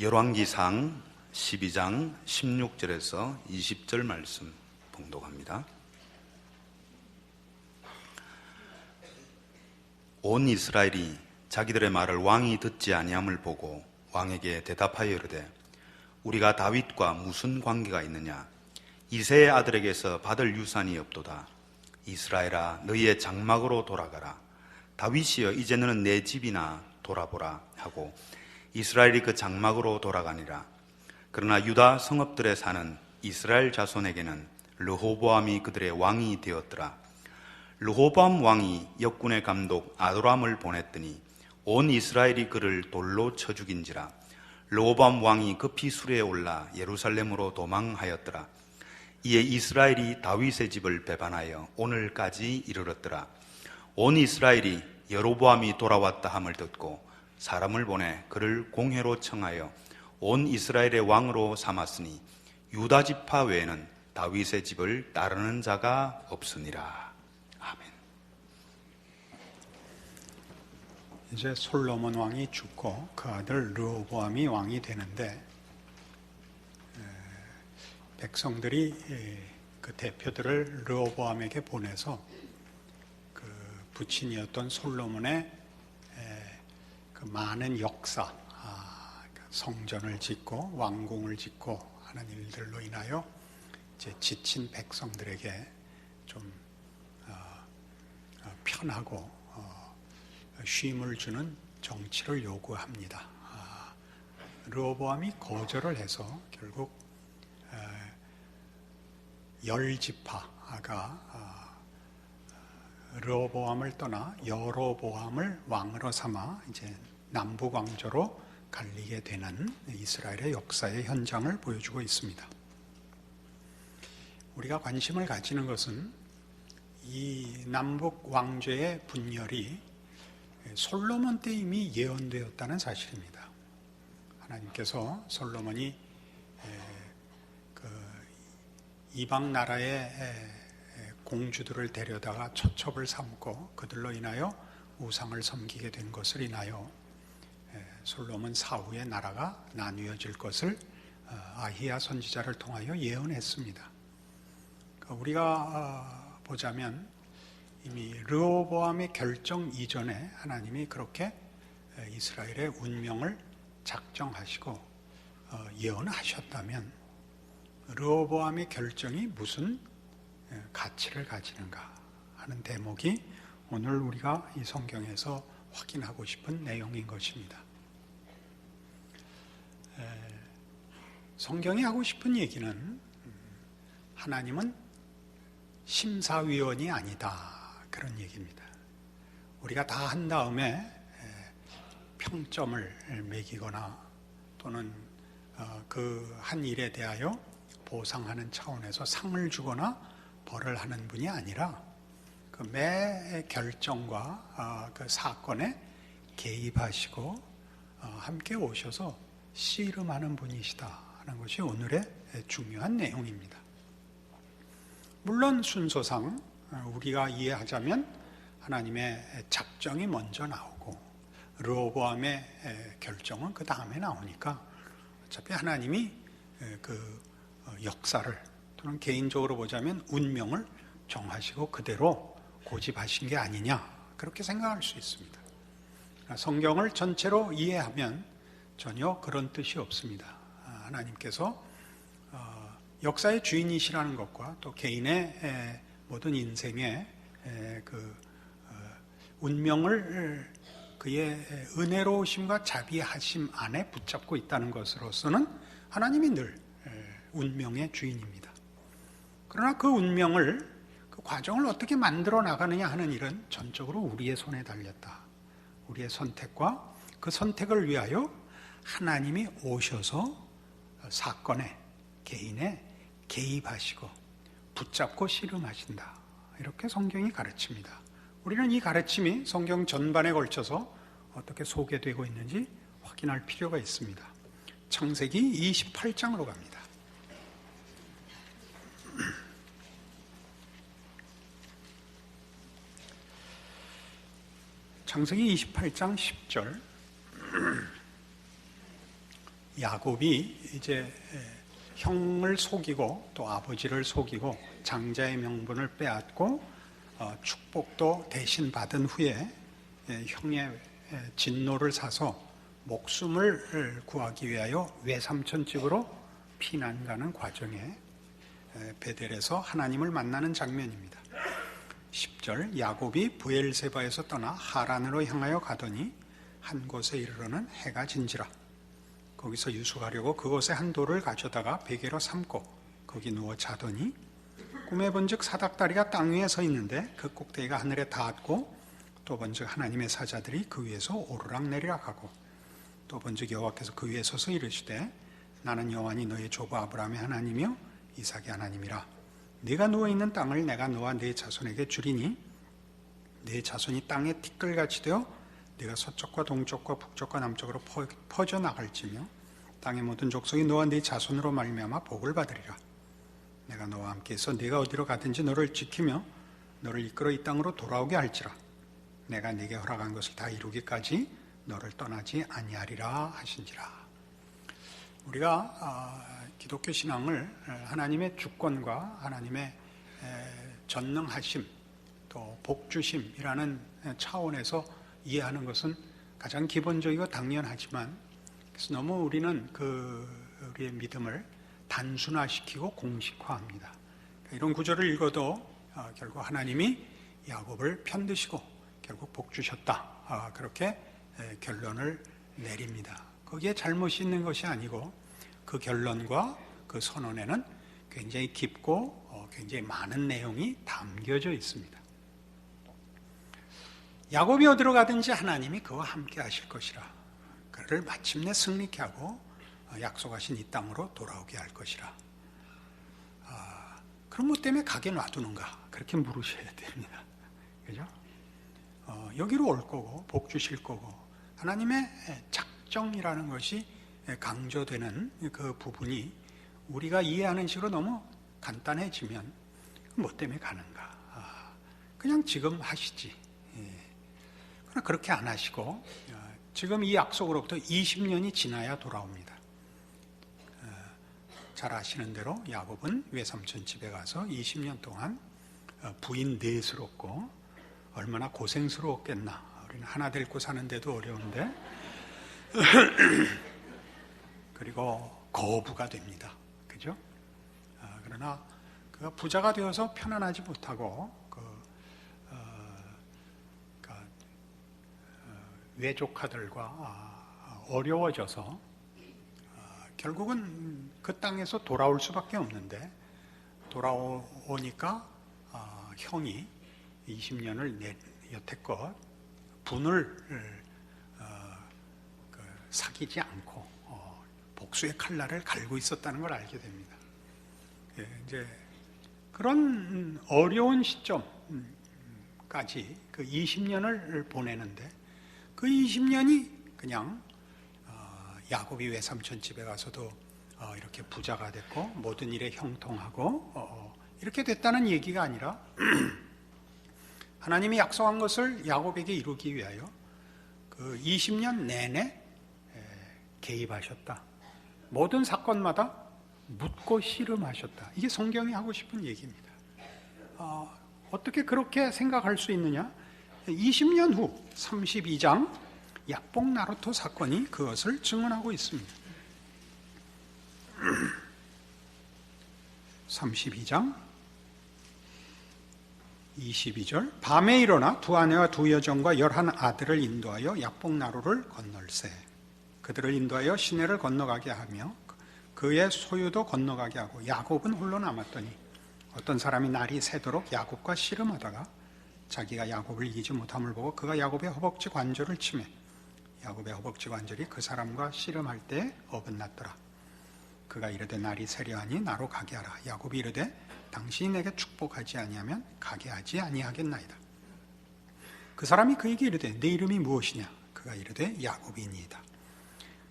열왕기상 12장 16절에서 20절 말씀 봉독합니다. 온 이스라엘이 자기들의 말을 왕이 듣지 아니함을 보고 왕에게 대답하여 이르되 우리가 다윗과 무슨 관계가 있느냐? 이새의 아들에게서 받을 유산이 없도다. 이스라엘아 너희의 장막으로 돌아가라. 다윗이여 이제 너는 내 집이나 돌아보라 하고 이스라엘이 그 장막으로 돌아가니라. 그러나 유다 성읍들에 사는 이스라엘 자손에게는 르호보암이 그들의 왕이 되었더라. 르호보암 왕이 역군의 감독 아도람을 보냈더니 온 이스라엘이 그를 돌로 쳐 죽인지라. 르호보암 왕이 급히 수레에 올라 예루살렘으로 도망하였더라. 이에 이스라엘이 다윗의 집을 배반하여 오늘까지 이르렀더라. 온 이스라엘이 여로보암이 돌아왔다 함을 듣고 사람을 보내 그를 공회로 청하여 온 이스라엘의 왕으로 삼았으니 유다 지파 외에는 다윗의 집을 따르는 자가 없으니라. 아멘. 이제 솔로몬 왕이 죽고 그 아들 르호보암이 왕이 되는데 백성들이 그 대표들을 르호보암에게 보내서 그 부친이었던 솔로몬의 그 많은 역사, 성전을 짓고 왕궁을 짓고 하는 일들로 인하여 이제 지친 백성들에게 좀 편하고 쉼을 주는 정치를 요구합니다. 르호보암이 거절을 해서 결국 열 지파가 르호보암을 떠나 여로보암을 왕으로 삼아 이제 남북 왕조로 갈리게 되는 이스라엘의 역사의 현장을 보여주고 있습니다. 우리가 관심을 가지는 것은 이 남북 왕조의 분열이 솔로몬 때 이미 예언되었다는 사실입니다. 하나님께서 솔로몬이 그 이방 나라의 공주들을 데려다가 초첩을 삼고 그들로 인하여 우상을 섬기게 된 것을 인하여 솔로몬 사후에 나라가 나뉘어질 것을 아히야 선지자를 통하여 예언했습니다. 우리가 보자면 이미 르호보암의 결정 이전에 하나님이 그렇게 이스라엘의 운명을 작정하시고 예언하셨다면 르호보암의 결정이 무슨 가치를 가지는가 하는 대목이 오늘 우리가 이 성경에서 확인하고 싶은 내용인 것입니다. 성경이 하고 싶은 얘기는 하나님은 심사위원이 아니다 그런 얘기입니다. 우리가 다 한 다음에 평점을 매기거나 또는 그 한 일에 대하여 보상하는 차원에서 상을 주거나 벌을 하는 분이 아니라 그 매 결정과 그 사건에 개입하시고 함께 오셔서 씨름하는 분이시다 하는 것이 오늘의 중요한 내용입니다. 물론 순서상 우리가 이해하자면 하나님의 작정이 먼저 나오고 르호보암의 결정은 그 다음에 나오니까 어차피 하나님이 그 역사를 또는 개인적으로 보자면 운명을 정하시고 그대로 고집하신 게 아니냐 그렇게 생각할 수 있습니다. 성경을 전체로 이해하면 전혀 그런 뜻이 없습니다. 하나님께서 역사의 주인이시라는 것과 또 개인의 모든 인생의 그 운명을 그의 은혜로우심과 자비하심 안에 붙잡고 있다는 것으로서는 하나님이 늘 운명의 주인입니다. 그러나 그 운명을 그 과정을 어떻게 만들어 나가느냐 하는 일은 전적으로 우리의 손에 달렸다. 우리의 선택과 그 선택을 위하여 하나님이 오셔서 사건에 개인에 개입하시고 붙잡고 씨름하신다. 이렇게 성경이 가르칩니다. 우리는 이 가르침이 성경 전반에 걸쳐서 어떻게 소개되고 있는지 확인할 필요가 있습니다. 창세기 28장으로 갑니다. 창세기 28장 10절 야곱이 이제 형을 속이고 또 아버지를 속이고 장자의 명분을 빼앗고 축복도 대신 받은 후에 형의 진노를 사서 목숨을 구하기 위하여 외삼촌 집으로 피난 가는 과정에 베델에서 하나님을 만나는 장면입니다. 10절 야곱이 브엘세바에서 떠나 하란으로 향하여 가더니 한 곳에 이르러는 해가 진지라. 거기서 유숙하려고 그곳에 한 돌을 가져다가 베개로 삼고 거기 누워 자더니 꿈에 본즉 사닥다리가 땅 위에 서 있는데 그 꼭대기가 하늘에 닿았고 또 본즉 하나님의 사자들이 그 위에서 오르락 내리락 하고 또 본즉 여호와께서 그 위에 서서 이르시되 나는 여호와니 너의 조부 아브라함의 하나님이요 이삭의 하나님이라. 네가 누워있는 땅을 내가 너와 네 자손에게 주리니 네 자손이 땅에 티끌같이 되어 네가 서쪽과 동쪽과 북쪽과 남쪽으로 퍼져나갈지며 땅의 모든 족속이 너와 네 자손으로 말미암아 복을 받으리라. 내가 너와 함께해서 네가 어디로 가든지 너를 지키며 너를 이끌어 이 땅으로 돌아오게 할지라. 내가 네게 허락한 것을 다 이루기까지 너를 떠나지 아니하리라 하신지라. 우리가 기독교 신앙을 하나님의 주권과 하나님의 전능하심 또 복주심이라는 차원에서 이해하는 것은 가장 기본적이고 당연하지만 그래서 너무 우리는 우리의 믿음을 단순화시키고 공식화합니다. 이런 구절을 읽어도 결국 하나님이 야곱을 편드시고 결국 복 주셨다. 그렇게 결론을 내립니다. 거기에 잘못이 있는 것이 아니고 그 결론과 그 선언에는 굉장히 깊고 굉장히 많은 내용이 담겨져 있습니다. 야곱이 어디로 가든지 하나님이 그와 함께 하실 것이라. 그를 마침내 승리케 하고 약속하신 이 땅으로 돌아오게 할 것이라. 그럼 뭐 때문에 가게 놔두는가? 그렇게 물으셔야 됩니다. 그죠? 여기로 올 거고 복 주실 거고 하나님의 작정이라는 것이 강조되는 그 부분이 우리가 이해하는 식으로 너무 간단해지면 뭐 때문에 가는가? 그냥 지금 하시지. 그러나 그렇게 안 하시고 지금 이 약속으로부터 20년이 지나야 돌아옵니다. 잘 아시는 대로 야곱은 외삼촌 집에 가서 20년 동안 부인 넷스럽고 얼마나 고생스러웠겠나. 우리는 하나 데리고 사는데도 어려운데 그리고 거부가 됩니다. 그죠? 그러나 그가 부자가 되어서 편안하지 못하고 외조카들과 어려워져서 결국은 그 땅에서 돌아올 수밖에 없는데 돌아오니까 형이 20년을 여태껏 분을 사귀지 않고 복수의 칼날을 갈고 있었다는 걸 알게 됩니다. 이제 그런 어려운 시점까지 그 20년을 보내는데 그 20년이 그냥 야곱이 외삼촌 집에 가서도 이렇게 부자가 됐고 모든 일에 형통하고 이렇게 됐다는 얘기가 아니라 하나님이 약속한 것을 야곱에게 이루기 위하여 그 20년 내내 개입하셨다. 모든 사건마다 묻고 씨름하셨다. 이게 성경이 하고 싶은 얘기입니다. 어떻게 그렇게 생각할 수 있느냐? 20년 후 32장 약복 나루토 사건이 그것을 증언하고 있습니다. 32장 22절 밤에 일어나 두 아내와 두 여종과 11 아들을 인도하여 약복 나루를 건널세. 그들을 인도하여 시내를 건너가게 하며 그의 소유도 건너가게 하고 야곱은 홀로 남았더니 어떤 사람이 날이 새도록 야곱과 씨름하다가 자기가 야곱을 이기지 못함을 보고 그가 야곱의 허벅지 관절을 치매 야곱의 허벅지 관절이 그 사람과 씨름할 때 어긋났더라. 그가 이르되 날이 새려하니 나로 가게 하라. 야곱이 이르되 당신이 내게 축복하지 아니하면 가게 하지 아니하겠나이다. 그 사람이 그에게 이르되 내 이름이 무엇이냐? 그가 이르되 야곱이니이다.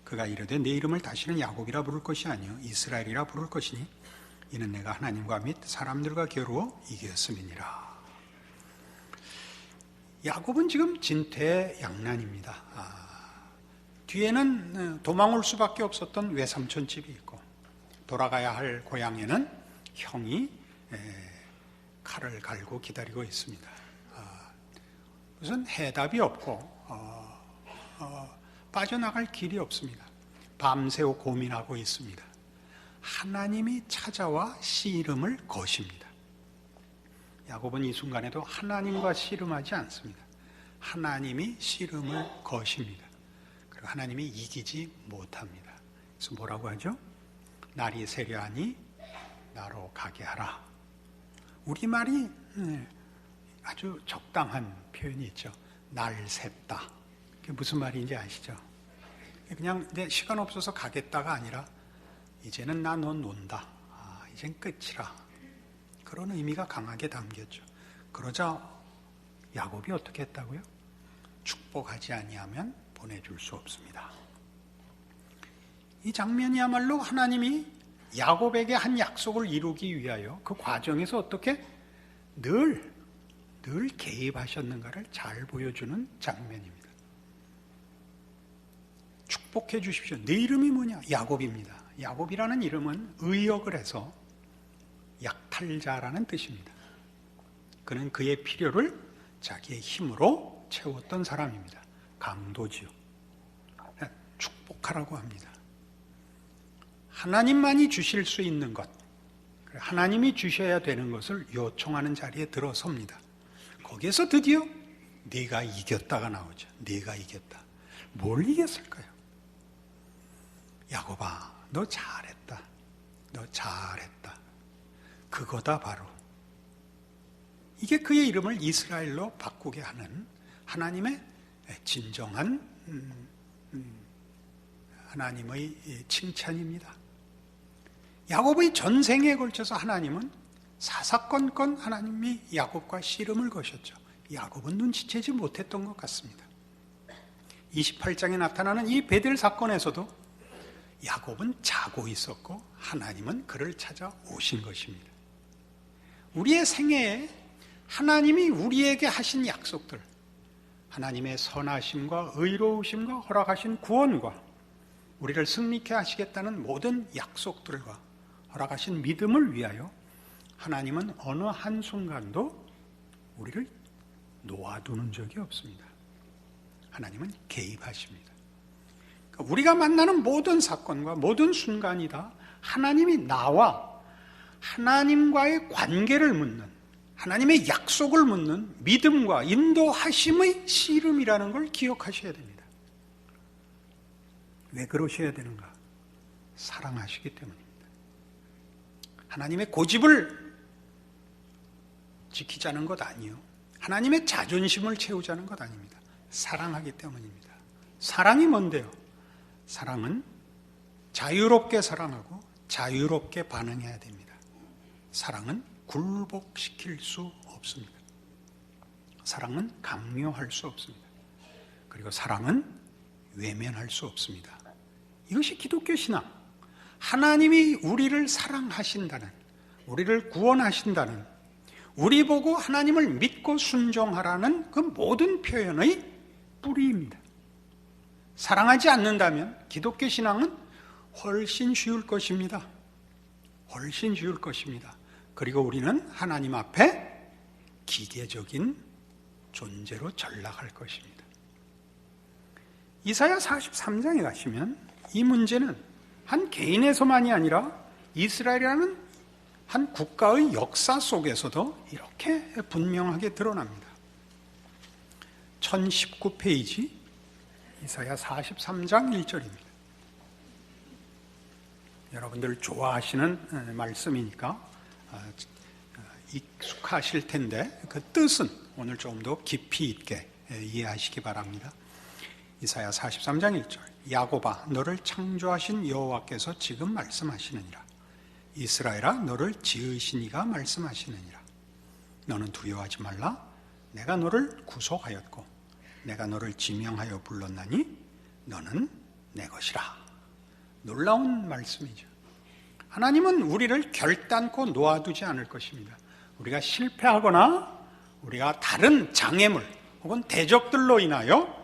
그가 이르되 내 이름을 다시는 야곱이라 부를 것이 아니요 이스라엘이라 부를 것이니 이는 내가 하나님과 및 사람들과 겨루어 이겼음이니라. 야곱은 지금 진퇴양난입니다. 뒤에는 도망올 수밖에 없었던 외삼촌 집이 있고, 돌아가야 할 고향에는 형이 칼을 갈고 기다리고 있습니다. 우선 해답이 없고 빠져나갈 길이 없습니다. 밤새워 고민하고 있습니다. 하나님이 찾아와 씨름을 거십니다. 야곱은 이 순간에도 하나님과 씨름하지 않습니다. 하나님이 씨름을 거십니다. 그리고 하나님이 이기지 못합니다. 그래서 뭐라고 하죠? 날이 새려하니 나로 가게 하라. 우리말이 아주 적당한 표현이 있죠. 날 샜다. 그게 무슨 말인지 아시죠? 그냥 내 시간 없어서 가겠다가 아니라 이제는 나 너 논다. 이젠 끝이라. 그런 의미가 강하게 담겼죠. 그러자 야곱이 어떻게 했다고요? 축복하지 아니하면 보내줄 수 없습니다. 이 장면이야말로 하나님이 야곱에게 한 약속을 이루기 위하여 그 과정에서 어떻게 늘 개입하셨는가를 잘 보여주는 장면입니다. 축복해 주십시오. 네 이름이 뭐냐? 야곱입니다. 야곱이라는 이름은 의역을 해서 약탈자라는 뜻입니다. 그는 그의 필요를 자기의 힘으로 채웠던 사람입니다. 강도지요. 축복하라고 합니다. 하나님만이 주실 수 있는 것, 하나님이 주셔야 되는 것을 요청하는 자리에 들어섭니다. 거기에서 드디어 네가 이겼다가 나오죠. 네가 이겼다. 뭘 이겼을까요? 야곱아, 너 잘했다. 너 잘했다. 그거다 바로. 이게 그의 이름을 이스라엘로 바꾸게 하는 하나님의 진정한 하나님의 칭찬입니다. 야곱의 전생에 걸쳐서 하나님은 사사건건 하나님이 야곱과 씨름을 거셨죠. 야곱은 눈치채지 못했던 것 같습니다. 28장에 나타나는 이 베델 사건에서도 야곱은 자고 있었고 하나님은 그를 찾아 오신 것입니다. 우리의 생애에 하나님이 우리에게 하신 약속들, 하나님의 선하심과 의로우심과 허락하신 구원과 우리를 승리케 하시겠다는 모든 약속들과 허락하신 믿음을 위하여 하나님은 어느 한순간도 우리를 놓아두는 적이 없습니다. 하나님은 개입하십니다. 그러니까 우리가 만나는 모든 사건과 모든 순간이 다 하나님이 나와 하나님과의 관계를 묻는, 하나님의 약속을 묻는 믿음과 인도하심의 씨름이라는 걸 기억하셔야 됩니다. 왜 그러셔야 되는가? 사랑하시기 때문입니다. 하나님의 고집을 지키자는 것 아니요. 하나님의 자존심을 채우자는 것 아닙니다. 사랑하기 때문입니다. 사랑이 뭔데요? 사랑은 자유롭게 사랑하고 자유롭게 반응해야 됩니다. 사랑은 굴복시킬 수 없습니다. 사랑은 강요할 수 없습니다. 그리고 사랑은 외면할 수 없습니다. 이것이 기독교 신앙. 하나님이 우리를 사랑하신다는, 우리를 구원하신다는, 우리 보고 하나님을 믿고 순종하라는 그 모든 표현의 뿌리입니다. 사랑하지 않는다면 기독교 신앙은 훨씬 쉬울 것입니다. 훨씬 쉬울 것입니다. 그리고 우리는 하나님 앞에 기계적인 존재로 전락할 것입니다. 이사야 43장에 가시면 이 문제는 한 개인에서만이 아니라 이스라엘이라는 한 국가의 역사 속에서도 이렇게 분명하게 드러납니다. 1019페이지 이사야 43장 1절입니다. 여러분들 좋아하시는 말씀이니까 익숙하실 텐데 그 뜻은 오늘 좀 더 깊이 있게 이해하시기 바랍니다. 이사야 43장 1절 야곱아 너를 창조하신 여호와께서 지금 말씀하시느니라. 이스라엘아 너를 지으신 이가 말씀하시느니라. 너는 두려워하지 말라. 내가 너를 구속하였고 내가 너를 지명하여 불렀나니 너는 내 것이라. 놀라운 말씀이죠. 하나님은 우리를 결단코 놓아두지 않을 것입니다. 우리가 실패하거나 우리가 다른 장애물 혹은 대적들로 인하여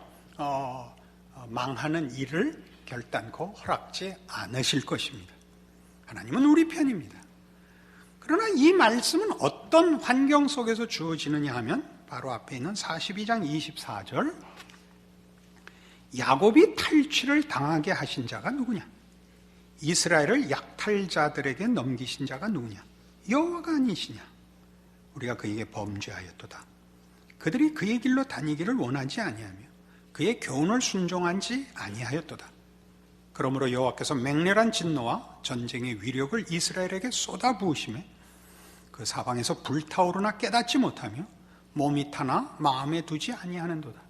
망하는 일을 결단코 허락지 않으실 것입니다. 하나님은 우리 편입니다. 그러나 이 말씀은 어떤 환경 속에서 주어지느냐 하면 바로 앞에 있는 42장 24절, 야곱이 탈취를 당하게 하신 자가 누구냐? 이스라엘을 약탈자들에게 넘기신 자가 누구냐? 여호와가 아니시냐? 우리가 그에게 범죄하였도다. 그들이 그의 길로 다니기를 원하지 아니하며 그의 교훈을 순종하지 아니하였도다. 그러므로 여호와께서 맹렬한 진노와 전쟁의 위력을 이스라엘에게 쏟아부으시매 그 사방에서 불타오르나 깨닫지 못하며 몸이 타나 마음에 두지 아니하는도다.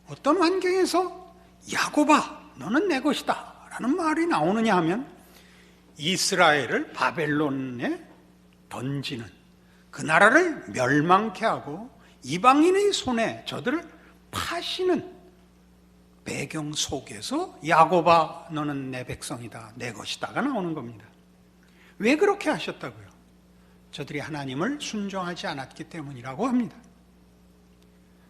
어떤 환경에서 야곱아 너는 내 것이다 라는 말이 나오느냐 하면 이스라엘을 바벨론에 던지는, 그 나라를 멸망케 하고 이방인의 손에 저들을 파시는 배경 속에서 야곱아 너는 내 백성이다, 내 것이다가 나오는 겁니다. 왜 그렇게 하셨다고요? 저들이 하나님을 순종하지 않았기 때문이라고 합니다.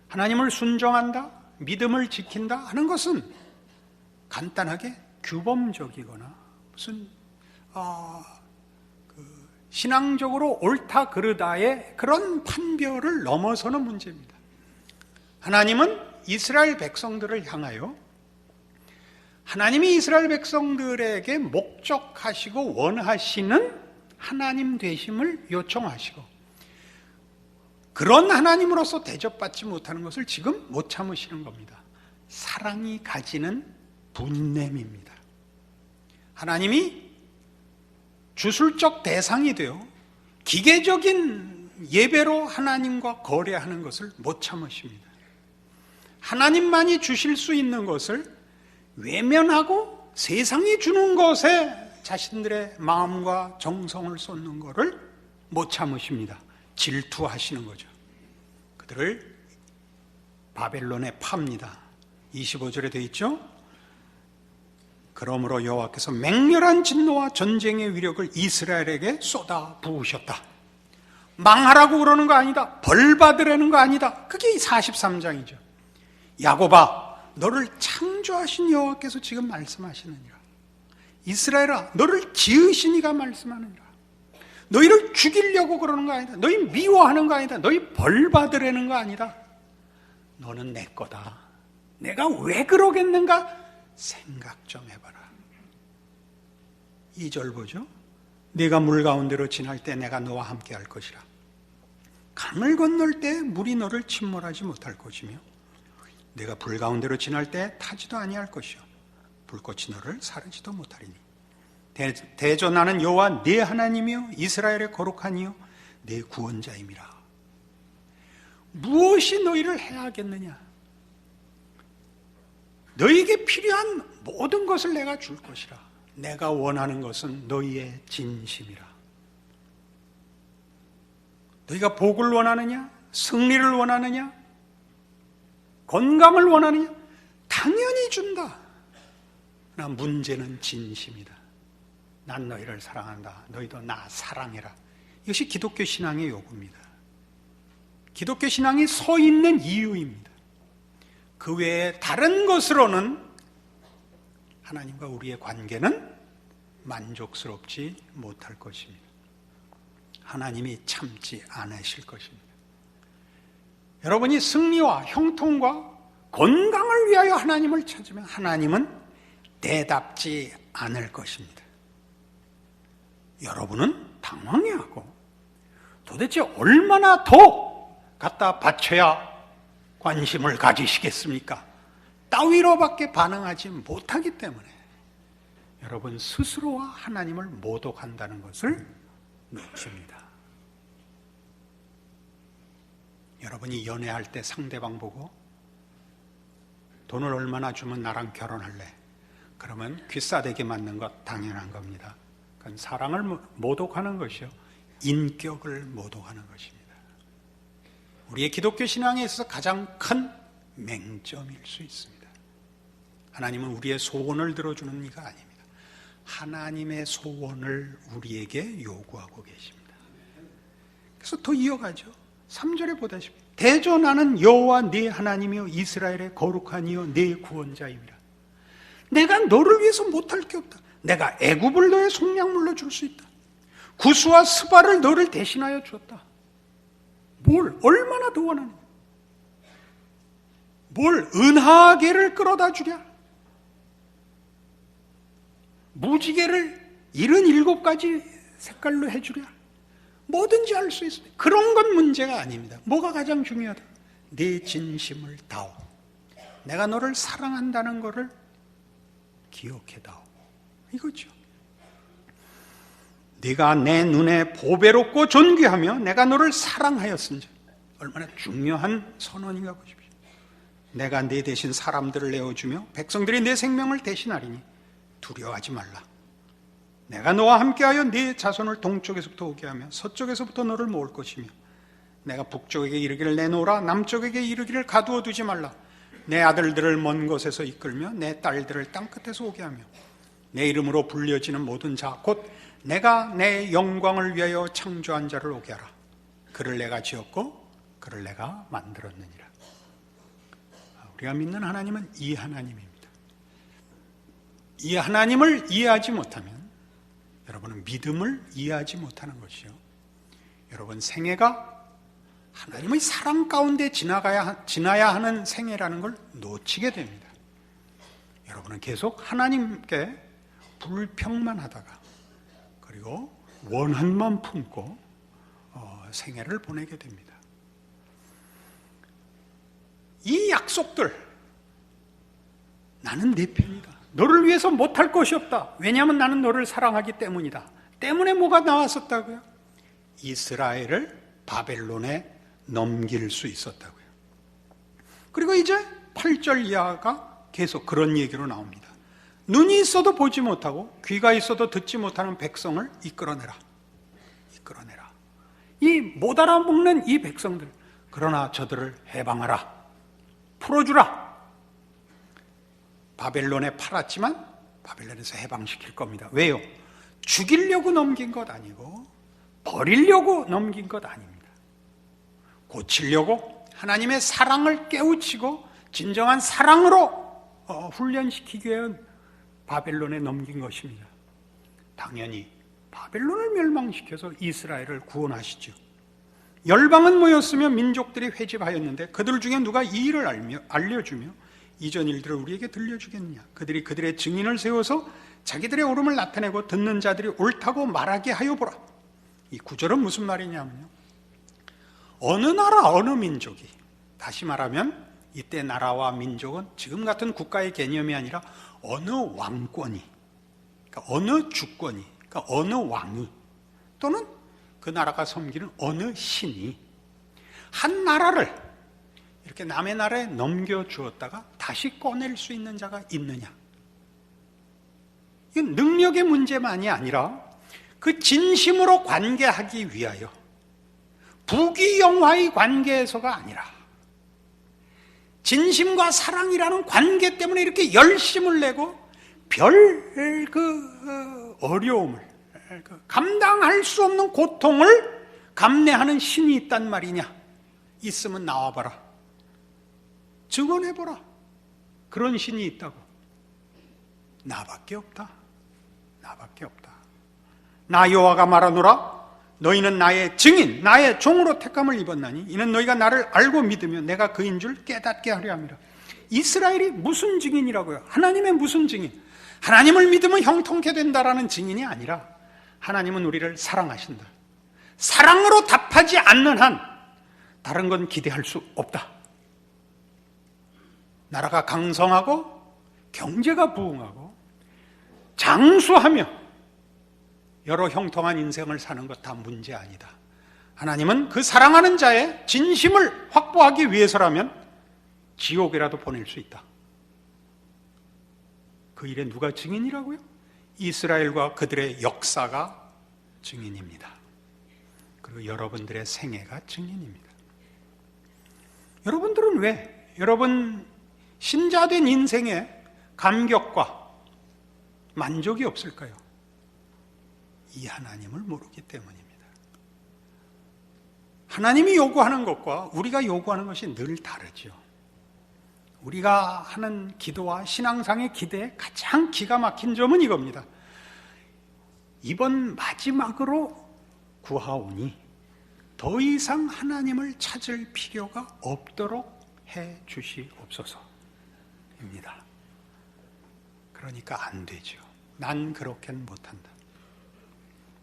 하나님을 순종한다, 믿음을 지킨다 하는 것은 간단하게 규범적이거나 무슨 신앙적으로 옳다 그르다의 그런 판별을 넘어서는 문제입니다. 하나님은 이스라엘 백성들을 향하여 하나님이 이스라엘 백성들에게 목적하시고 원하시는 하나님 되심을 요청하시고 그런 하나님으로서 대접받지 못하는 것을 지금 못 참으시는 겁니다. 사랑이 가지는 분냄입니다. 하나님이 주술적 대상이 되어 기계적인 예배로 하나님과 거래하는 것을 못 참으십니다. 하나님만이 주실 수 있는 것을 외면하고 세상이 주는 것에 자신들의 마음과 정성을 쏟는 것을 못 참으십니다. 질투하시는 거죠. 그들을 바벨론에 팝니다. 25절에 되어 있죠. 그러므로 여호와께서 맹렬한 진노와 전쟁의 위력을 이스라엘에게 쏟아 부으셨다. 망하라고 그러는 거 아니다. 벌 받으라는 거 아니다. 그게 43장이죠. 야곱아 너를 창조하신 여호와께서 지금 말씀하시느니라. 이스라엘아 너를 지으신 이가 말씀하느니라. 너희를 죽이려고 그러는 거 아니다. 너희 미워하는 거 아니다. 너희 벌 받으라는 거 아니다. 너는 내 거다. 내가 왜 그러겠는가 생각 좀 해봐라. 2절 보죠. 네가 물 가운데로 지날 때 내가 너와 함께 할 것이라. 강을 건널 때 물이 너를 침몰하지 못할 것이며 네가 불 가운데로 지날 때 타지도 아니할 것이요 불꽃이 너를 사르지도 못하리니 대저 나는 여호와 네 하나님이요 이스라엘의 거룩하니요 네 구원자임이라. 무엇이 너희를 해하겠느냐? 너희에게 필요한 모든 것을 내가 줄 것이라. 내가 원하는 것은 너희의 진심이라. 너희가 복을 원하느냐? 승리를 원하느냐? 건강을 원하느냐? 당연히 준다. 그러나 문제는 진심이다. 난 너희를 사랑한다. 너희도 나 사랑해라. 이것이 기독교 신앙의 요구입니다. 기독교 신앙이 서 있는 이유입니다. 그 외에 다른 것으로는 하나님과 우리의 관계는 만족스럽지 못할 것입니다. 하나님이 참지 않으실 것입니다. 여러분이 승리와 형통과 건강을 위하여 하나님을 찾으면 하나님은 대답지 않을 것입니다. 여러분은 당황해하고 도대체 얼마나 더 갖다 바쳐야 관심을 가지시겠습니까? 따위로밖에 반응하지 못하기 때문에 여러분 스스로와 하나님을 모독한다는 것을 놓칩니다. 여러분이 연애할 때 상대방 보고 돈을 얼마나 주면 나랑 결혼할래? 그러면 귀싸대기 맞는 것 당연한 겁니다. 그건 사랑을 모독하는 것이요 인격을 모독하는 것입니다. 우리의 기독교 신앙에 있어서 가장 큰 맹점일 수 있습니다. 하나님은 우리의 소원을 들어주는 이가 아닙니다. 하나님의 소원을 우리에게 요구하고 계십니다. 그래서 더 이어가죠. 3절에 보다시피 대저 나는 여호와 네 하나님이여 이스라엘의 거룩한 이여 네 구원자임이라. 내가 너를 위해서 못할 게 없다. 내가 애굽을 너의 속량물로 줄 수 있다. 구스와 스바를 너를 대신하여 주었다. 뭘 얼마나 더 원하느냐? 뭘 은하계를 끌어다 주랴? 무지개를 77가지 색깔로 해주랴? 뭐든지 할 수 있습니다. 그런 건 문제가 아닙니다. 뭐가 가장 중요하다? 네 진심을 다오. 내가 너를 사랑한다는 것을 기억해다오. 이거죠. 네가 내 눈에 보배롭고 존귀하며 내가 너를 사랑하였은지. 얼마나 중요한 선언인가 보십시오. 내가 네 대신 사람들을 내어주며 백성들이 내 생명을 대신하리니 두려워하지 말라. 내가 너와 함께하여 네 자손을 동쪽에서부터 오게 하며 서쪽에서부터 너를 모을 것이며 내가 북쪽에게 이르기를 내놓으라 남쪽에게 이르기를 가두어 두지 말라. 내 아들들을 먼 곳에서 이끌며 내 딸들을 땅끝에서 오게 하며 내 이름으로 불려지는 모든 자 곧 내가 내 영광을 위하여 창조한 자를 오게 하라. 그를 내가 지었고 그를 내가 만들었느니라. 우리가 믿는 하나님은 이 하나님입니다. 이 하나님을 이해하지 못하면 여러분은 믿음을 이해하지 못하는 것이요, 여러분 생애가 하나님의 사랑 가운데 지나야 하는 생애라는 걸 놓치게 됩니다. 여러분은 계속 하나님께 불평만 하다가 그리고 원한만 품고 생애를 보내게 됩니다. 이 약속들, 나는 네 편이다. 너를 위해서 못할 것이 없다. 왜냐하면 나는 너를 사랑하기 때문이다. 때문에 뭐가 나왔었다고요? 이스라엘을 바벨론에 넘길 수 있었다고요. 그리고 이제 8절 이하가 계속 그런 얘기로 나옵니다. 눈이 있어도 보지 못하고 귀가 있어도 듣지 못하는 백성을 이끌어내라. 이끌어내라. 이 못 알아먹는 이 백성들, 그러나 저들을 해방하라. 풀어주라. 바벨론에 팔았지만 바벨론에서 해방시킬 겁니다. 왜요? 죽이려고 넘긴 것 아니고 버리려고 넘긴 것 아닙니다. 고치려고 하나님의 사랑을 깨우치고 진정한 사랑으로 훈련시키기 위해 바벨론에 넘긴 것입니다. 당연히 바벨론을 멸망시켜서 이스라엘을 구원하시죠. 열방은 모였으며 민족들이 회집하였는데 그들 중에 누가 이 일을 알려주며 이전 일들을 우리에게 들려주겠느냐? 그들이 그들의 증인을 세워서 자기들의 옳음을 나타내고 듣는 자들이 옳다고 말하게 하여 보라. 이 구절은 무슨 말이냐면요, 어느 나라 어느 민족이, 다시 말하면 이때 나라와 민족은 지금 같은 국가의 개념이 아니라 어느 왕권이, 그러니까 어느 주권이, 그러니까 어느 왕이, 또는 그 나라가 섬기는 어느 신이 한 나라를 이렇게 남의 나라에 넘겨주었다가 다시 꺼낼 수 있는 자가 있느냐? 이건 능력의 문제만이 아니라 그 진심으로 관계하기 위하여 부귀영화의 관계에서가 아니라 진심과 사랑이라는 관계 때문에 이렇게 열심을 내고 별 어려움을, 감당할 수 없는 고통을 감내하는 신이 있단 말이냐? 있으면 나와봐라. 증언해보라. 그런 신이 있다고. 나밖에 없다. 나밖에 없다. 나 여호와가 말하노라. 너희는 나의 증인, 나의 종으로 택함을 입었나니 이는 너희가 나를 알고 믿으며 내가 그인 줄 깨닫게 하려 함이라. 이스라엘이 무슨 증인이라고요? 하나님의 무슨 증인? 하나님을 믿으면 형통케 된다라는 증인이 아니라 하나님은 우리를 사랑하신다. 사랑으로 답하지 않는 한 다른 건 기대할 수 없다. 나라가 강성하고 경제가 부흥하고 장수하며 여러 형통한 인생을 사는 것 다 문제 아니다. 하나님은 그 사랑하는 자의 진심을 확보하기 위해서라면 지옥이라도 보낼 수 있다. 그 일에 누가 증인이라고요? 이스라엘과 그들의 역사가 증인입니다. 그리고 여러분들의 생애가 증인입니다. 여러분들은 왜 여러분 신자된 인생에 감격과 만족이 없을까요? 이 하나님을 모르기 때문입니다. 하나님이 요구하는 것과 우리가 요구하는 것이 늘 다르죠. 우리가 하는 기도와 신앙상의 기대에 가장 기가 막힌 점은 이겁니다. 이번 마지막으로 구하오니 더 이상 하나님을 찾을 필요가 없도록 해 주시옵소서입니다. 그러니까 안 되죠. 난 그렇게는 못한다.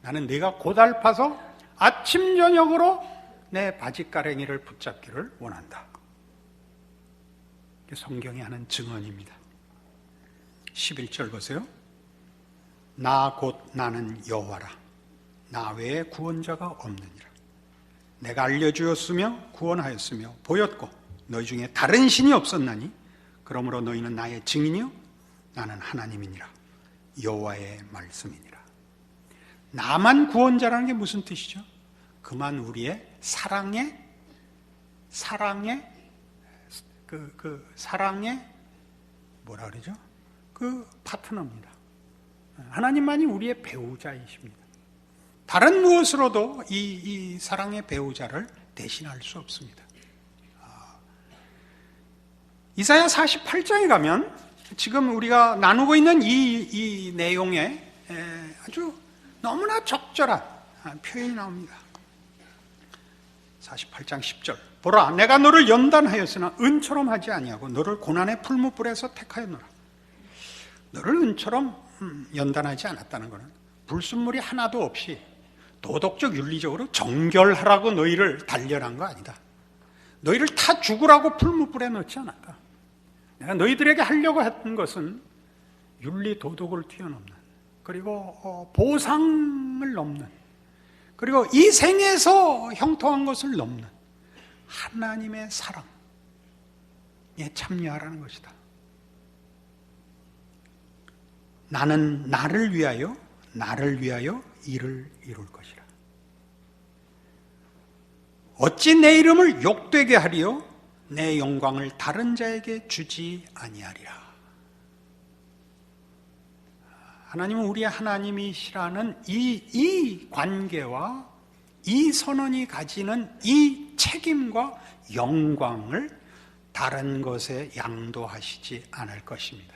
나는 내가 고달파서 아침 저녁으로 내 바지가랭이를 붙잡기를 원한다. 이게 성경이 하는 증언입니다. 11절 보세요. 나 곧 나는 여호와라. 나 외에 구원자가 없느니라. 내가 알려주었으며 구원하였으며 보였고 너희 중에 다른 신이 없었나니 그러므로 너희는 나의 증인이요 나는 하나님이니라. 여호와의 말씀이니라. 나만 구원자라는 게 무슨 뜻이죠? 그만 우리의 사랑의 뭐라 그러죠? 그 파트너입니다. 하나님만이 우리의 배우자이십니다. 다른 무엇으로도 이 사랑의 배우자를 대신할 수 없습니다. 이사야 48장에 가면 지금 우리가 나누고 있는 이 내용에 아주 너무나 적절한 표현이 나옵니다. 48장 10절. 보라, 내가 너를 연단하였으나 은처럼 하지 아니하고 너를 고난의 풀무불에서 택하였노라. 너를 은처럼 연단하지 않았다는 것은 불순물이 하나도 없이 도덕적 윤리적으로 정결하라고 너희를 단련한 거 아니다. 너희를 타 죽으라고 풀무불에 넣지 않았다. 내가 너희들에게 하려고 했던 것은 윤리 도덕을 뛰어넘는, 그리고 보상을 넘는, 그리고 이 생에서 형통한 것을 넘는 하나님의 사랑에 참여하라는 것이다. 나는 나를 위하여 일을 이룰 것이라. 어찌 내 이름을 욕되게 하리요 내 영광을 다른 자에게 주지 아니하리라. 하나님은 우리의 하나님이시라는 이 관계와 이 선언이 가지는 이 책임과 영광을 다른 것에 양도하시지 않을 것입니다.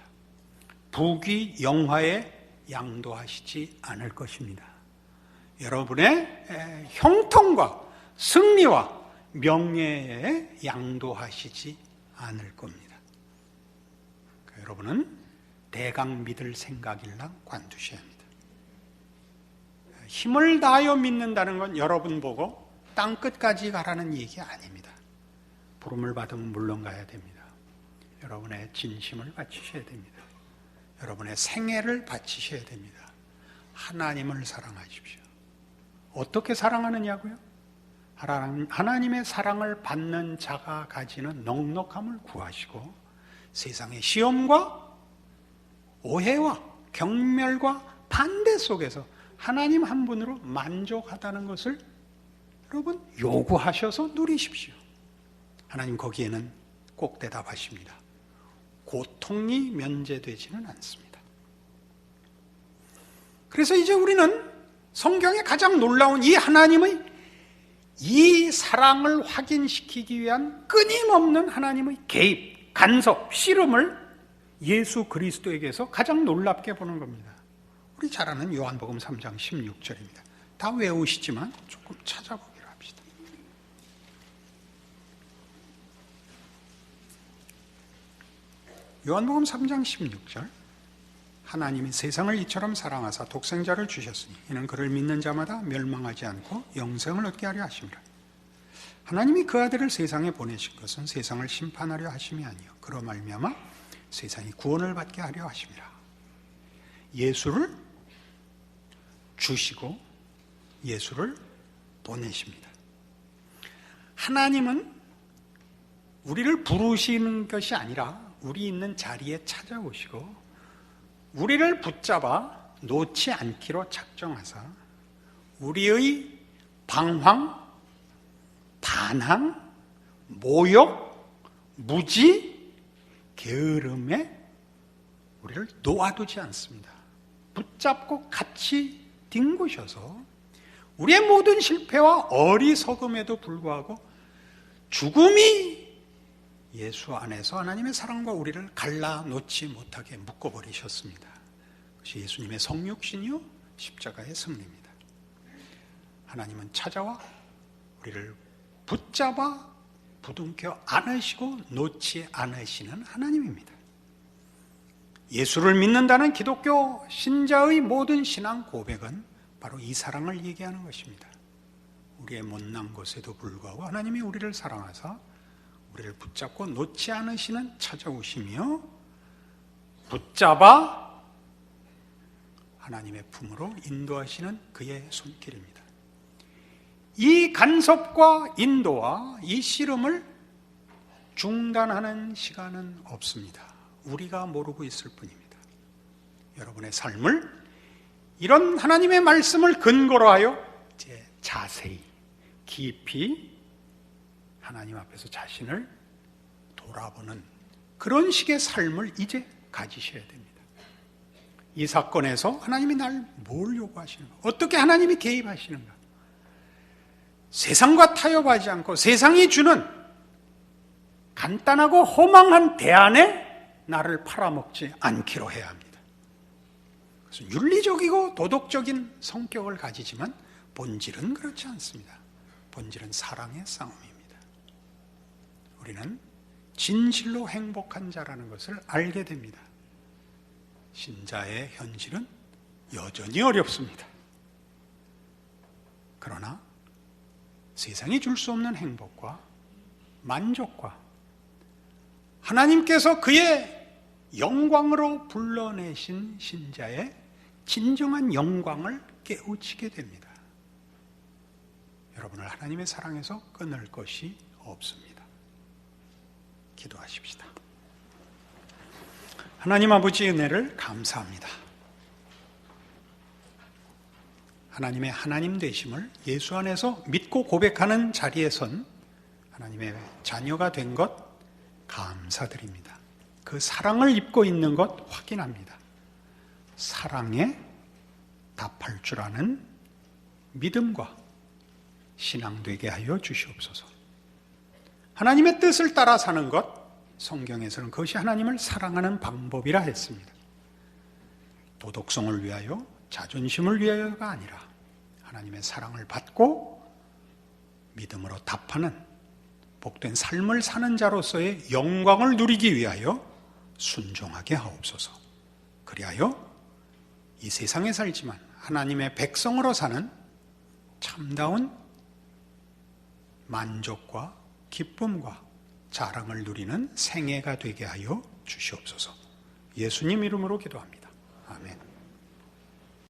부귀 영화에 양도하시지 않을 것입니다. 여러분의 형통과 승리와 명예에 양도하시지 않을 겁니다. 그러니까 여러분은 대강 믿을 생각일랑 관두셔야 합니다. 힘을 다하여 믿는다는 건 여러분 보고 땅끝까지 가라는 얘기 아닙니다. 부름을 받으면 물론 가야 됩니다. 여러분의 진심을 바치셔야 됩니다. 여러분의 생애를 바치셔야 됩니다. 하나님을 사랑하십시오. 어떻게 사랑하느냐고요? 하나님의 사랑을 받는 자가 가지는 넉넉함을 구하시고 세상의 시험과 오해와 경멸과 반대 속에서 하나님 한 분으로 만족하다는 것을 여러분 요구하셔서 누리십시오. 하나님 거기에는 꼭 대답하십니다. 고통이 면제되지는 않습니다. 그래서 이제 우리는 성경의 가장 놀라운 이 하나님의 이 사랑을 확인시키기 위한 끊임없는 하나님의 개입, 간섭, 씨름을 예수 그리스도에게서 가장 놀랍게 보는 겁니다. 우리 잘 아는 요한복음 3장 16절입니다. 다 외우시지만 조금 찾아보기로 합시다. 요한복음 3장 16절. 하나님이 세상을 이처럼 사랑하사 독생자를 주셨으니 이는 그를 믿는 자마다 멸망하지 않고 영생을 얻게 하려 하심이라. 하나님이 그 아들을 세상에 보내신 것은 세상을 심판하려 하심이 아니요 그로 말미암아 세상이 구원을 받게 하려 하심이라. 예수를 주시고 예수를 보내십니다. 하나님은 우리를 부르시는 것이 아니라 우리 있는 자리에 찾아오시고 우리를 붙잡아 놓지 않기로 작정하사 우리의 방황, 반항, 모욕, 무지, 게으름에 우리를 놓아두지 않습니다. 붙잡고 같이 뒹구셔서 우리의 모든 실패와 어리석음에도 불구하고 죽음이 예수 안에서 하나님의 사랑과 우리를 갈라놓지 못하게 묶어버리셨습니다. 그것이 예수님의 성육신이요 십자가의 승리입니다. 하나님은 찾아와 우리를 붙잡아 부둥켜 안으시고 놓지 않으시는 하나님입니다. 예수를 믿는다는 기독교 신자의 모든 신앙 고백은 바로 이 사랑을 얘기하는 것입니다. 우리의 못난 것에도 불구하고 하나님이 우리를 사랑하사 우리를 붙잡고 놓지 않으시는 찾아오시며 붙잡아 하나님의 품으로 인도하시는 그의 손길입니다. 이 간섭과 인도와 이 씨름을 중단하는 시간은 없습니다. 우리가 모르고 있을 뿐입니다. 여러분의 삶을 이런 하나님의 말씀을 근거로 하여 이제 자세히 깊이 하나님 앞에서 자신을 돌아보는 그런 식의 삶을 이제 가지셔야 됩니다. 이 사건에서 하나님이 날 뭘 요구하시는가? 어떻게 하나님이 개입하시는가? 세상과 타협하지 않고 세상이 주는 간단하고 허망한 대안에 나를 팔아먹지 않기로 해야 합니다. 그래서 윤리적이고 도덕적인 성격을 가지지만 본질은 그렇지 않습니다. 본질은 사랑의 싸움입니다. 우리는 진실로 행복한 자라는 것을 알게 됩니다. 신자의 현실은 여전히 어렵습니다. 그러나 세상이 줄 수 없는 행복과 만족과 하나님께서 그의 영광으로 불러내신 신자의 진정한 영광을 깨우치게 됩니다. 여러분을 하나님의 사랑에서 끊을 것이 없습니다. 기도하십시다. 하나님 아버지의 은혜를 감사합니다. 하나님의 하나님 되심을 예수 안에서 믿고 고백하는 자리에 선 하나님의 자녀가 된 것 감사드립니다. 그 사랑을 입고 있는 것 확인합니다. 사랑에 답할 줄 아는 믿음과 신앙 되게 하여 주시옵소서. 하나님의 뜻을 따라 사는 것, 성경에서는 그것이 하나님을 사랑하는 방법이라 했습니다. 도덕성을 위하여, 자존심을 위하여가 아니라 하나님의 사랑을 받고 믿음으로 답하는 복된 삶을 사는 자로서의 영광을 누리기 위하여 순종하게 하옵소서. 그리하여 이 세상에 살지만 하나님의 백성으로 사는 참다운 만족과 기쁨과 자랑을 누리는 생애가 되게 하여 주시옵소서. 예수님 이름으로 기도합니다. 아멘.